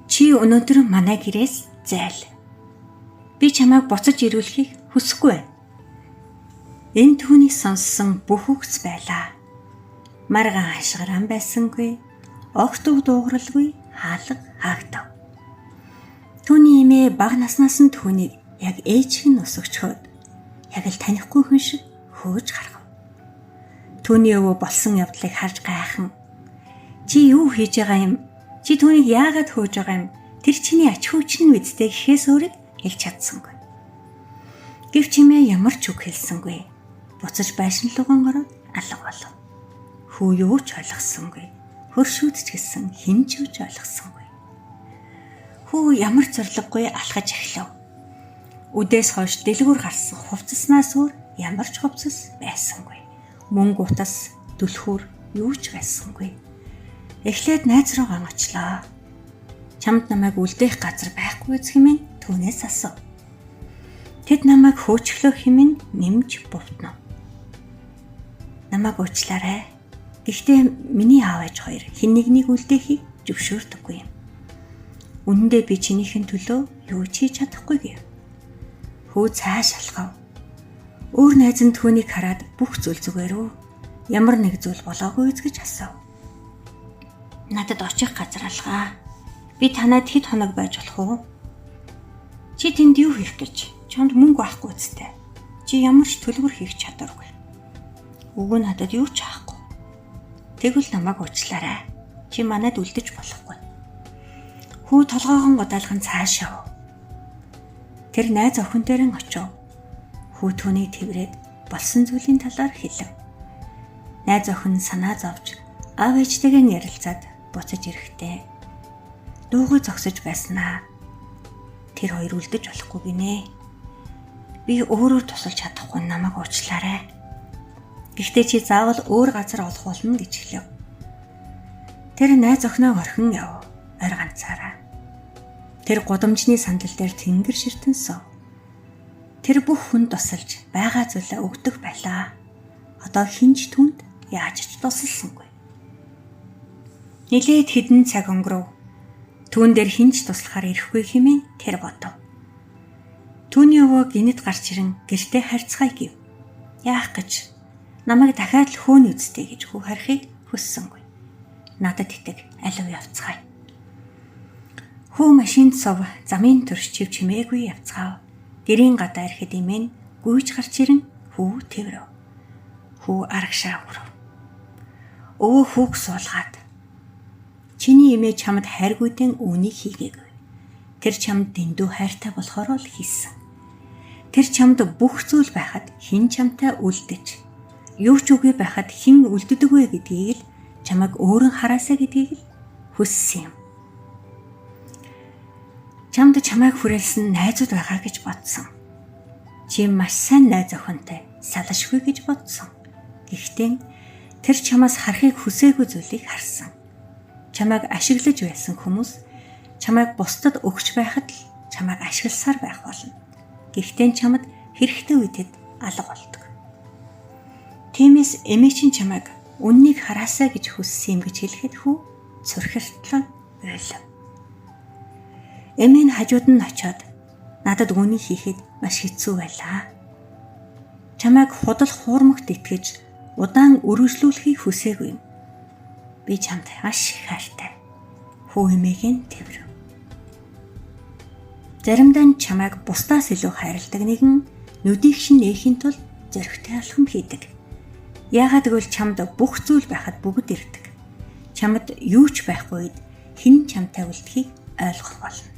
Чи өнөөдөр манай гэрээс зайл. Би чамайг буцаж ирүүлэхийг хүсэхгүй байна. Энэ түүнийг сонссон бүх үгс байлаа. Маргаан хашгиран байсангүй, огт дуугаралгүй хаалга хаагдав. Түүний эмээ бага наснаас нь түүнийг яг ээжиг нь өсгөчхөд яг л танихгүй хүн шиг хөөж гаргав. Түүний өвөө болсон явдлыг харж гайхан, чи юу хийж байгаа юм? Чи түүнийг яагаад хөөж байгаа юм? Тэр чиний ач хүйчний үедтэй гэхээс өөрөг хэлж чадсангүй. Гэвч эмээ ямар ч үг хэлсэнгүй. Буцаж байшинлууган ороод алга болов. Хүү юу ч ойлгосонгүй. Хөршүүд ч гэсэн хэн ч юу ч ойлгосонгүй. Хүү ямар зориггүй алхаж эхлэв. Үдээс хойш дэлгүүр гарсан хувцаснаас өөр ямар ч хувцас байсангүй. Мөнгө утас, түлхүүр юу ч байсангүй. Эхлээд найз руугаа очлоо. Чамд намайг үлдээх газар байхгүй гэж хэмээн түүнээс асуув. Тэд намайг хөөчлөө хэмээн нэмж бовтнов. Намайг уучлаарай. Гэхдээ миний аав ээж хоёр хэн нэгнийг үлдээхийг зөвшөөрдөггүй юм. Үнэндээ би чинийхэн төлөө юу ч хийж чадахгүй гэв. Хүү цааш алхав. Өөр найз нь түүнийг хараад бүх зүйл зүгээр үү? Ямар нэг зүйл болоогүй гэж асуув. Надад очих газар алгаа. Би танад хэд хоног байж болох уу? Чи тэнд юу хийх гэж? Чамд мөнгө байхгүй үстэй. Чи ямар ч төлбөр хийх чадваргүй. Үгүй надад юу ч авахгүй. Тэгвэл намайг уучлаарай. Чи манайд үлдэж болохгүй. Хүү толгоогон удаалган цааш яв. Тэр найз охин дээр нь очив. Хүү түүнийг тэрвэрэд болсон зүйлийн талаар хэлв. Найз охин санаа зовж аав ээжтэйгээ ярилцаад буцаж ирэхдээ дуугүй зогсож байснаа. Тэр хоёр үлдэж болохгүй гинэ. Би өөрөөр тусалж чадахгүй, намайг уучлаарай. Гэхдээ чи заавал өөр газар олох болно гэж хэлв. Тэр найз охиноо орхин яв. Ойр ганцаараа. Тэр гудамжны сандал дээр тэнгэр ширтэн суув. Тэр бүх хүн тусалж байгаа зүйлээ өгдөг байлаа. Одоо хинч түнд яаж ч тусалсангүй. Нилээд хэдэн цаг өнгөрөв. Түүн дээр хинч туслахаар ирэхгүй хэмээн тэр бодов. Түүний өвөө гинэт гарч ирэн гэртээ харьцгаая гэв. Яах гэж? Намайг дахиад л хөөн үсттэй гэж хүү харихыг хүссэнгүй. Надад итэг алив явцгаая. Хүү машинд сов замын төрш чив чимээгүй явцгаав. Гэрийн гадаа ирэхэд имэн гүйж гарч ирэн хүү тэрв. Хүү арагшаа хүрв. Өвөө хүүг суулгаад чиний эмээ чамд хайргүйдэн үүнийг хийгээгүй. Тэр чамд дэндүү хайртай болохоор л хийсэн. Тэр чамд бүх зүйл байхад хэн чамтай үлдэж, юу ч үгүй байхад хэн үлддэг вэ гэдгийг л чамайг өөрөн хараасаа гэдгийг л хүссэн юм. Чамд чамайг хүрээлсэн найзууд байгаа гэж бодсон. Чи маш сайн найз охинтой салшгүй гэж бодсон. Гэхдээ тэр чамаас харахыг хүсээгүй зүйлийг харсан. Чамайг ашиглаж байсан хүмүүс чамайг бусдад өгч байхад л чамайг ашигласаар байх болно. Гэхдээ чамд хэрэгтэй үедэд алга болдог. Тиймээс эмээ чинь чамайг үннийг хараасаа гэж хүссэн юм гэж хэлэхэд хүү цөрхөртлөн ойлов. Эмээ нь хажууд нь очиод надад үүнийг хийхэд маш хэцүү байлаа. Чамайг худал хуурмагт итгэж удаан үргэлжлүүлэхийг хүсээгүй юм. Би чамд маш их хайртай. Хүү эмээгийн тэрв. Заримдаа чамайг бусдаас илүү хайрладаг нэгэн нүдийг шин нээхийн тулд зөрөгтэй алхам хийдэг. Яагаад гэвэл чамд бүх зүйл байхад бүгд ирдэг. Чамд юу ч байхгүй үед хэн чамтай үлдэхийг ойлгох болно.